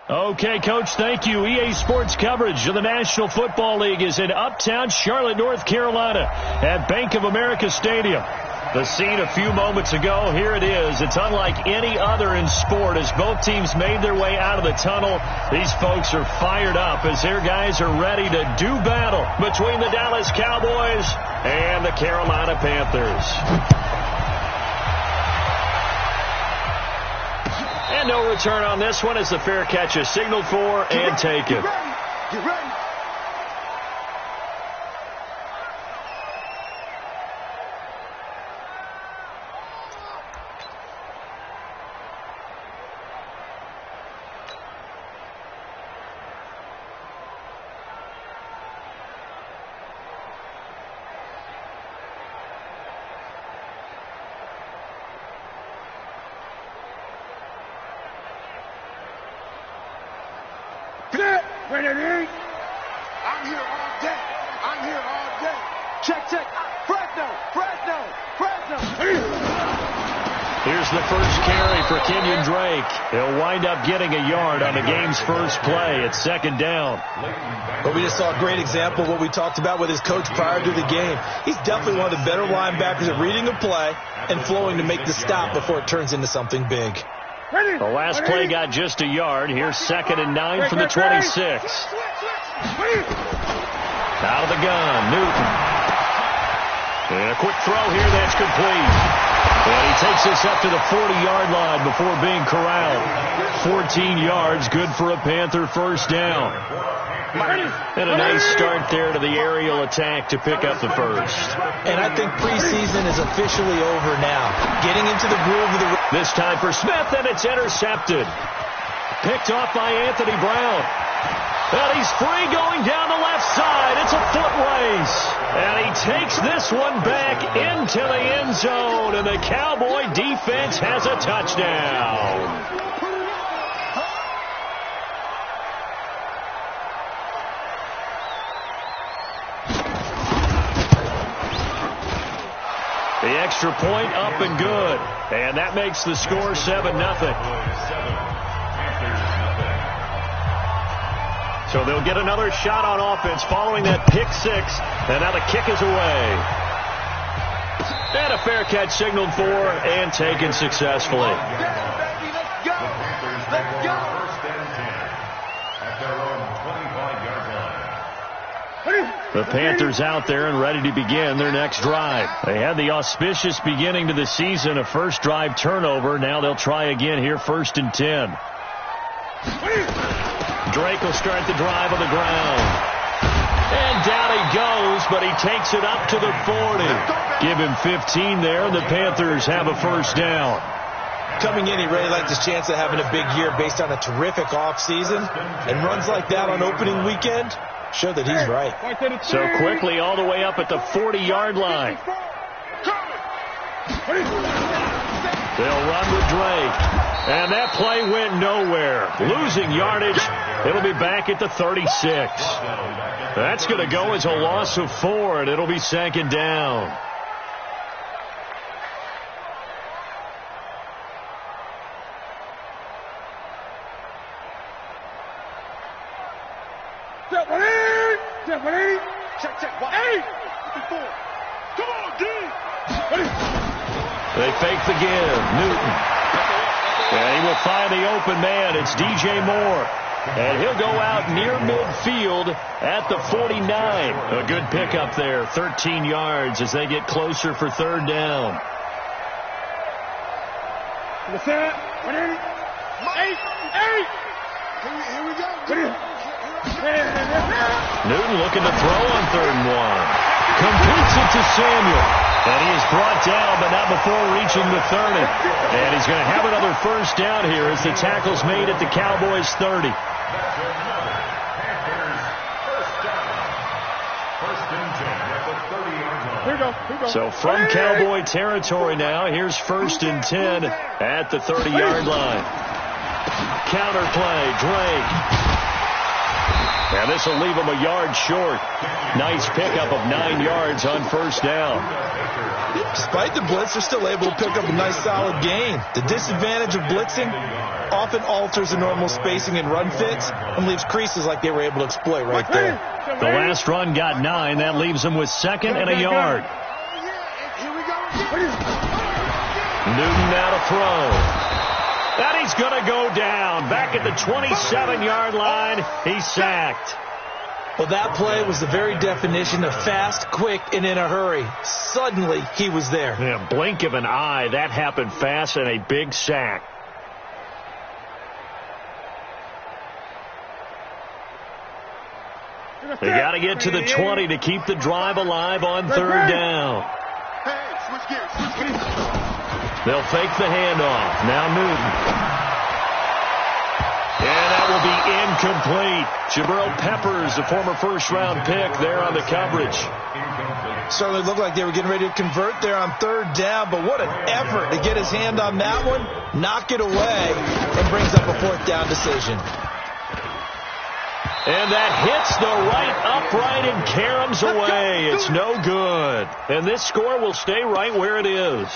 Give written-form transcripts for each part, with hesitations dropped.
Okay, Coach, thank you. EA Sports coverage of the National Football League is in uptown Charlotte, North Carolina at Bank of America Stadium. The scene a few moments ago, here it is. It's unlike any other in sport as both teams made their way out of the tunnel. These folks are fired up as their guys are ready to do battle between the Dallas Cowboys and the Carolina Panthers. And no return on this one as the fair catch is signaled for and taken. Get ready. Ready? I'm here all day. I'm here all day. Check. Fresno. Here's the first carry for Kenyon Drake. He'll wind up getting a yard on the game's first play. It's second down. But we just saw a great example of what we talked about with his coach prior to the game. He's definitely one of the better linebackers at reading a play and flowing to make the stop before it turns into something big. The last play got just a yard. Here's 2nd and 9 from the 26. Out of the gun, Newton. And a quick throw here that's complete. And he takes this up to the 40-yard line before being corralled. 14 yards, good for a Panther first down. And a nice start there to the aerial attack to pick up the first. And I think preseason is officially over now. Getting into the groove of the... This time for Smith, and it's intercepted. Picked off by Anthony Brown. And he's free going down the left side. It's a foot race. And he takes this one back into the end zone. And the Cowboy defense has a touchdown. The extra point up and good. And that makes the score 7-0. So they'll get another shot on offense following that pick six. And now the kick is away. And a fair catch signaled for and taken successfully. Let's go. The Panthers out there and ready to begin their next drive. They had the auspicious beginning to the season, a first drive turnover. Now they'll try again here, 1st and 10. Drake will start the drive on the ground. And down he goes, but he takes it up to the 40. Give him 15 there, and the Panthers have a first down. Coming in, he really liked his chance of having a big year based on a terrific offseason. And runs like that on opening weekend show that he's right. So quickly all the way up at the 40-yard line. They'll run with Drake. And that play went nowhere. Losing yardage. It'll be back at the 36. That's going to go as a loss of 4, and it'll be 2nd down. Check. 8. 54. Come on, D. They fake the give. Newton. And he will find the open man. It's DJ Moore. And he'll go out near midfield at the 49. A good pickup there. 13 yards as they get closer for 3rd down. Here we go. Newton looking to throw on 3rd and 1. Completes it to Samuel. And he is brought down, but not before reaching the 30. And he's going to have another first down here as the tackle's made at the Cowboys' 30. So from Cowboy territory now, here's 1st and 10 at the 30-yard line. Counter play, Drake. And this will leave him a yard short. Nice pickup of 9 yards on first down. Despite the blitz, they're still able to pick up a nice solid gain. The disadvantage of blitzing often alters the normal spacing and run fits and leaves creases like they were able to exploit right there. The last run got 9. That leaves him with 2nd and a yard. Newton now to throw. And he's going to go down. Back at the 27-yard line, he's sacked. Well, that play was the very definition of fast, quick, and in a hurry. Suddenly, he was there. Yeah, blink of an eye. That happened fast and a big sack. They got to get to the 20 to keep the drive alive on third down. They'll fake the handoff. Now Newton. And that will be incomplete. Jabril Peppers, the former first-round pick, there on the coverage. Certainly looked like they were getting ready to convert there on third down, but what an effort to get his hand on that one, knock it away, and brings up a fourth down decision. And that hits the right upright and caroms away. It's no good. And this score will stay right where it is.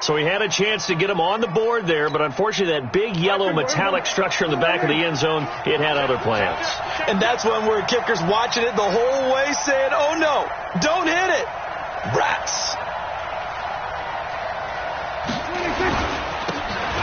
So he had a chance to get him on the board there, but unfortunately that big yellow metallic structure in the back of the end zone, it had other plans. And that's one where kicker's watching it the whole way saying, oh no, don't hit it. Rats.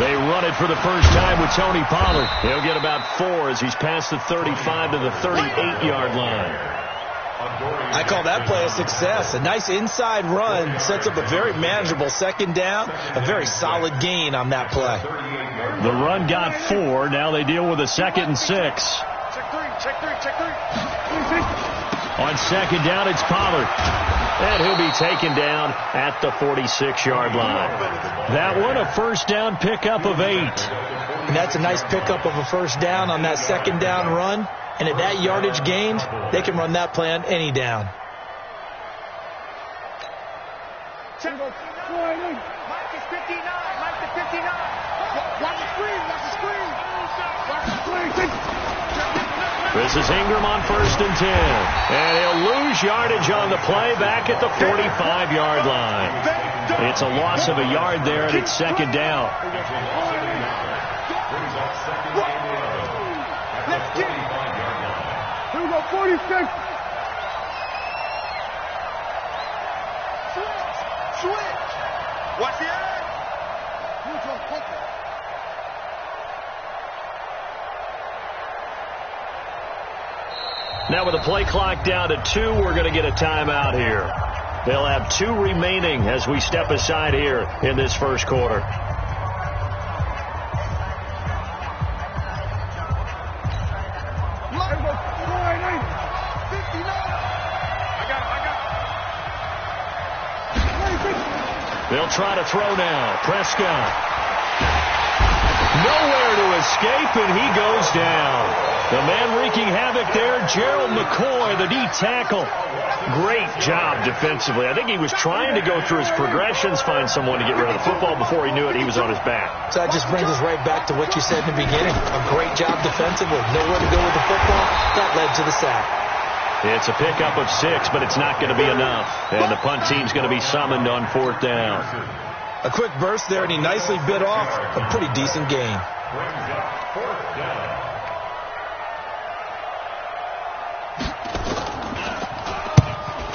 They run it for the first time with Tony Pollard. He'll get about 4 as he's past the 35 to the 38-yard line. I call that play a success. A nice inside run sets up a very manageable second down, a very solid gain on that play. The run got 4. Now they deal with a 2nd and 6. Check three. On second down, it's Pollard. And he'll be taken down at the 46-yard line. That one, a first down pickup of 8. And that's a nice pickup of a first down on that second down run. And at that yardage gained, they can run that play on any down. Mike is 59. Mike is 59. Watch the screen. This is Ingram on 1st and 10. And he'll lose yardage on the play back at the 45-yard line. It's a loss of a yard there, and it's second down. Let's get it. Here we go, 46. Switch. Watch the edge. Now with the play clock down to 2, we're going to get a timeout here. They'll have 2 remaining as we step aside here in this first quarter. They'll try to throw now. Prescott. Nowhere to escape, and he goes down. The man wreaking havoc there, Gerald McCoy, the D tackle. Great job defensively. I think he was trying to go through his progressions, find someone to get rid of the football. Before he knew it, he was on his back. So that just brings us right back to what you said in the beginning. A great job defensively. Nowhere to go with the football. That led to the sack. It's a pickup of 6, but it's not going to be enough. And the punt team's going to be summoned on 4th down. A quick burst there, and he nicely bit off a pretty decent gain.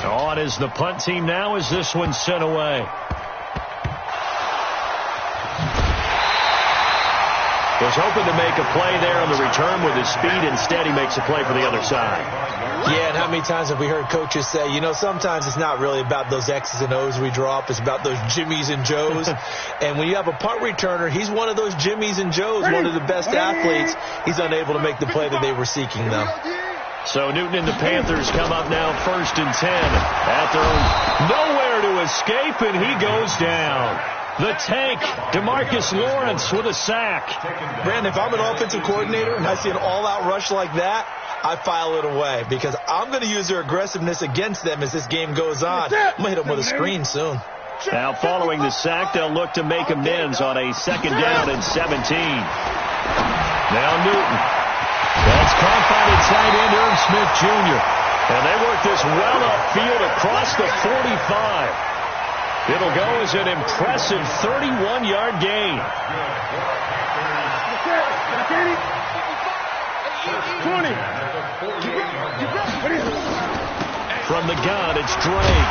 On is the punt team now as this one's sent away. Was hoping to make a play there on the return with his speed. Instead, he makes a play for the other side. Yeah, and how many times have we heard coaches say, you know, sometimes it's not really about those X's and O's we draw up. It's about those Jimmies and Joes. And when you have a punt returner, he's one of those Jimmies and Joes, one of the best athletes. He's unable to make the play that they were seeking, though. So Newton and the Panthers come up now 1st and 10 at their own. Nowhere to escape, and he goes down. The tank, DeMarcus Lawrence with a sack. Brandon, if I'm an offensive coordinator and I see an all-out rush like that, I file it away because I'm going to use their aggressiveness against them as this game goes on. I'm going to hit them with a screen soon. Now following the sack, they'll look to make amends on a 2nd down and 17. Now Newton. That's caught by the tight end Irv Smith Jr. And they work this well upfield across the 45. It'll go as an impressive 31-yard gain. 20. From the gun, it's Drake.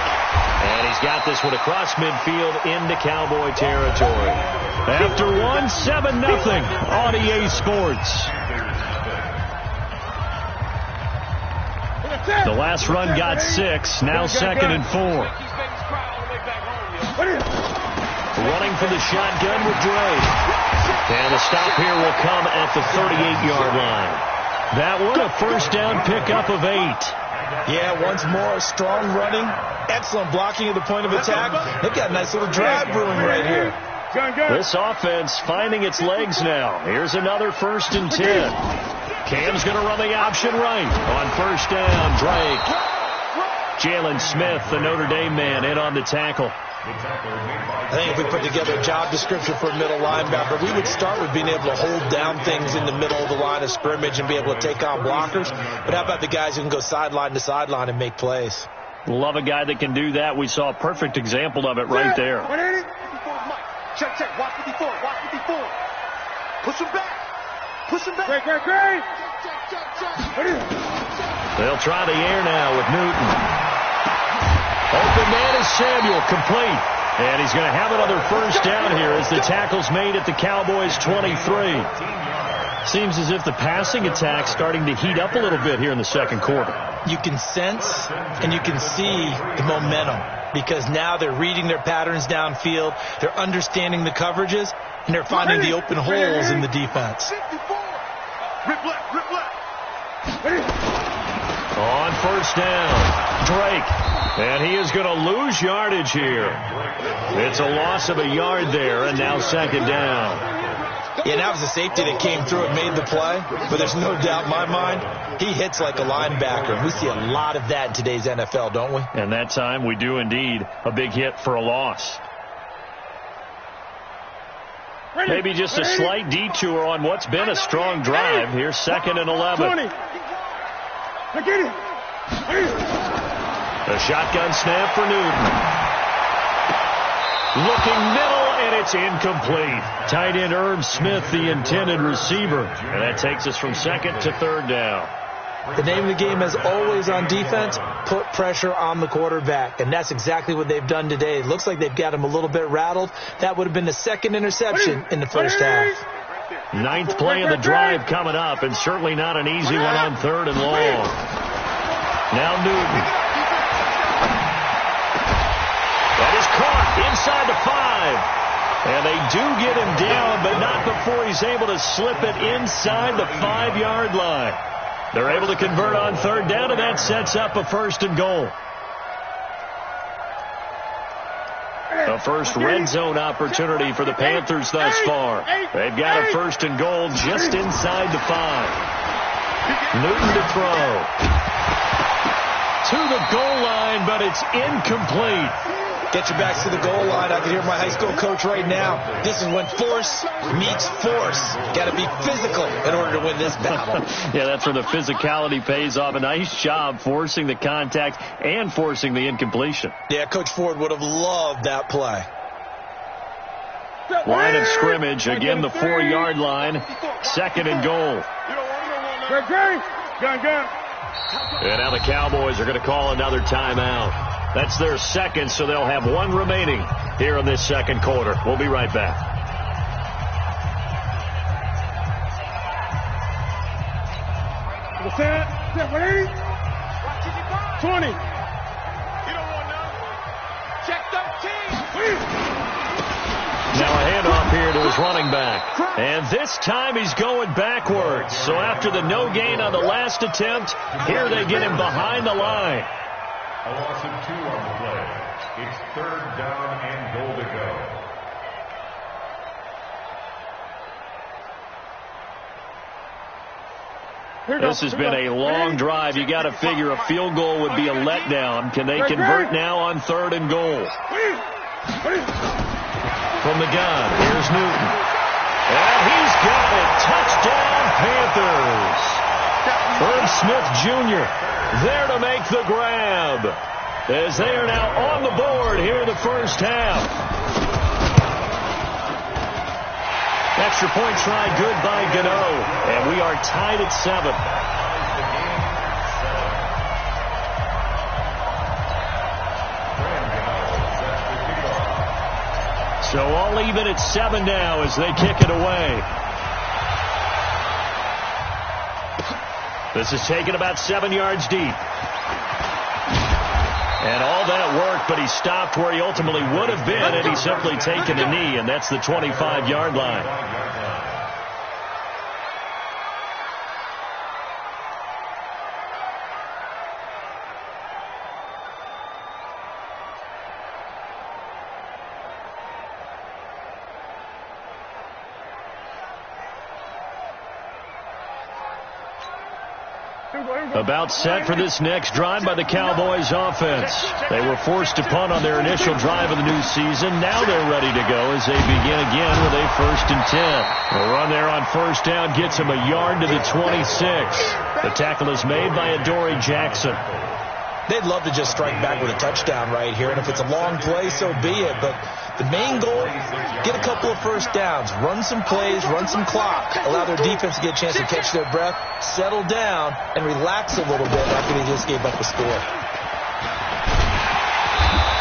And he's got this one across midfield into Cowboy territory. After one, 7-0 on EA Sports. The last run got 6. Now 2nd and 4. Running for the shotgun with Drake. And the stop here will come at the 38-yard line. That one, a first down pickup of 8. Yeah, once more, strong running, excellent blocking at the point of attack. They've got a nice little drive brewing right here. This offense finding its legs now. Here's another 1st and 10. Cam's going to run the option right on first down. Drake. Jalen Smith, the Notre Dame man, in on the tackle. I think if we put together a job description for a middle linebacker, we would start with being able to hold down things in the middle of the line of scrimmage and be able to take on blockers. But how about the guys who can go sideline to sideline and make plays? Love a guy that can do that. We saw a perfect example of it right there. Check. Watch 54. Push him back. Great. They'll try the air now with Newton. Open man is Samuel, complete. And he's going to have another first down here as the tackle's made at the Cowboys' 23. Seems as if the passing attack's starting to heat up a little bit here in the second quarter. You can sense and you can see the momentum because now they're reading their patterns downfield, they're understanding the coverages, and they're finding the open holes in the defense. Rip left. On first down, Drake. And he is going to lose yardage here. It's a loss of a yard there, and now 2nd down. Yeah, that was a safety that came through and made the play. But there's no doubt in my mind, he hits like a linebacker. We see a lot of that in today's NFL, don't we? And that time we do indeed. A big hit for a loss. Maybe just a slight detour on what's been a strong drive. Here's 2nd and 11. A shotgun snap for Newton. Looking middle, and it's incomplete. Tight end Irv Smith, the intended receiver. And that takes us from 2nd to 3rd down. The name of the game is always on defense, put pressure on the quarterback. And that's exactly what they've done today. It looks like they've got him a little bit rattled. That would have been the 2nd interception in the first half. 9th play of the drive coming up, and certainly not an easy one on 3rd and long. Now Newton. That is caught inside the 5. And they do get him down, but not before he's able to slip it inside the 5-yard line. They're able to convert on 3rd down, and that sets up a 1st and goal. The first red zone opportunity for the Panthers thus far. They've got a 1st and goal just inside the 5. Newton to throw. To the goal line, but it's incomplete. Get your backs to the goal line. I can hear my high school coach right now. This is when force meets force. Got to be physical in order to win this battle. Yeah, that's where the physicality pays off. A nice job forcing the contact and forcing the incompletion. Yeah, Coach Ford would have loved that play. Line of scrimmage, again the 4-yard line. 2nd and goal. And now the Cowboys are going to call another timeout. That's their 2nd, so they'll have 1 remaining here in this 2nd quarter. We'll be right back. Set. 20. Check 13. Now a handoff here to his running back. And this time he's going backwards. So after the no gain on the last attempt, here they get him behind the line. A loss of 2 on the play. It's 3rd down and goal to go. This has been a long drive. You got to figure a field goal would be a letdown. Can they convert now on 3rd and goal? From the gun, here's Newton. And he's got it. Touchdown, Panthers. Irv Smith junior, there to make the grab, as they are now on the board here in the first half. Extra point try good by Gano, and we are tied at 7. So all even at 7 now as they kick it away. This is taken about 7 yards deep. And all that work, but he stopped where he ultimately would have been had he simply taken a knee, and that's the 25-yard line. About set for this next drive by the Cowboys offense. They were forced to punt on their initial drive of the new season. Now they're ready to go as they begin again with a 1st and 10. The run there on first down gets him a yard to the 26. The tackle is made by Adoree Jackson. They'd love to just strike back with a touchdown right here, and if it's a long play, so be it. But the main goal, get a couple of first downs, run some plays, run some clock, allow their defense to get a chance to catch their breath, settle down, and relax a little bit after they just gave up a score.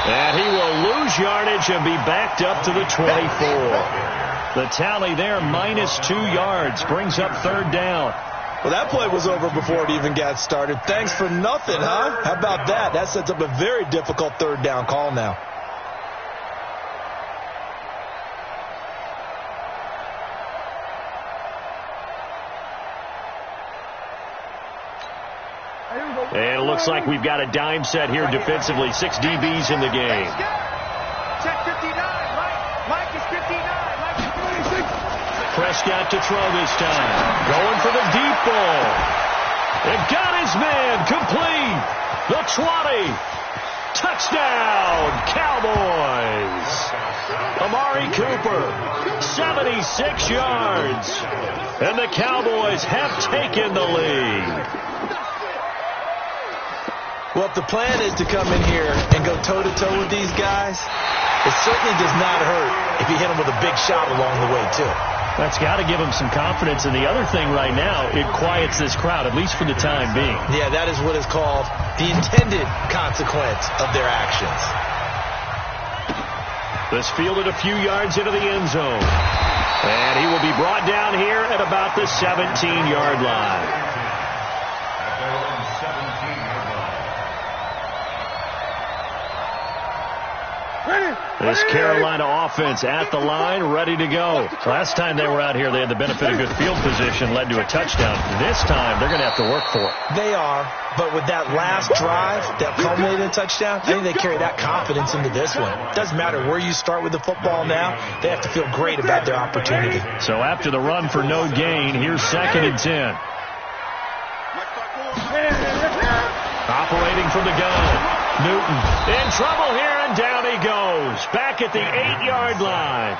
And he will lose yardage and be backed up to the 24. The tally there, -2 yards, brings up 3rd down. Well, that play was over before it even got started. Thanks for nothing, huh? How about that? That sets up a very difficult 3rd down call now. And it looks like we've got a dime set here defensively. 6 DBs in the game. Check 59. Mike is 59. Mike is 26. Prescott to throw this time. Going for the deep ball. It got his man complete. The 20. Touchdown, Cowboys. Amari Cooper, 76 yards. And the Cowboys have taken the lead. Well, if the plan is to come in here and go toe-to-toe with these guys, it certainly does not hurt if you hit them with a big shot along the way, too. That's got to give them some confidence. And the other thing right now, it quiets this crowd, at least for the time being. Yeah, that is what is called the intended consequence of their actions. This fielded a few yards into the end zone. And he will be brought down here at about the 17-yard line. This Carolina offense at the line, ready to go. Last time they were out here, they had the benefit of good field position, led to a touchdown. This time, they're going to have to work for it. They are, but with that last drive that culminated in a touchdown, I think they carry that confidence into this one. It doesn't matter where you start with the football now. They have to feel great about their opportunity. So after the run for no gain, here's 2nd and 10. Operating from the gun. Newton in trouble here, and down he goes. Back at the 8-yard line.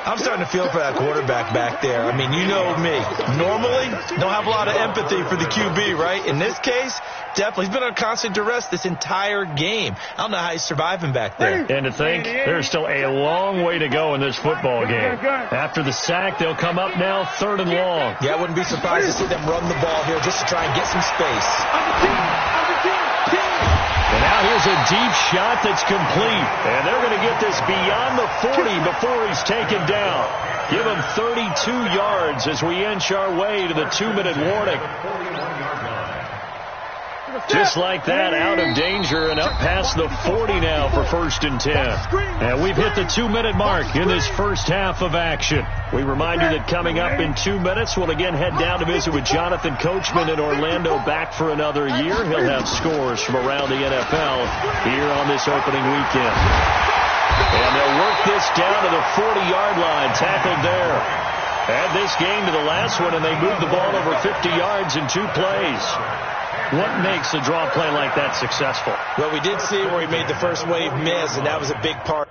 I'm starting to feel for that quarterback back there. I mean, you know me. Normally, don't have a lot of empathy for the QB, right? In this case, definitely. He's been on constant duress this entire game. I don't know how he's surviving back there. And to think, there's still a long way to go in this football game. After the sack, they'll come up now 3rd and long. Yeah, I wouldn't be surprised to see them run the ball here just to try and get some space. And now here's a deep shot that's complete. And they're going to get this beyond the 40 before he's taken down. Give him 32 yards as we inch our way to the 2-minute warning. Just like that, out of danger and up past the 40 now for 1st and 10. And we've hit the 2-minute mark in this first half of action. We remind you that coming up in 2 minutes, we'll again head down to visit with Jonathan Coachman in Orlando, back for another year. He'll have scores from around the NFL here on this opening weekend. And they'll work this down to the 40-yard line, tackled there. Add this game to the last one, and they moved the ball over 50 yards in 2 plays. What makes a draw play like that successful? Well, we did see where he made the first wave miss, and that was a big part.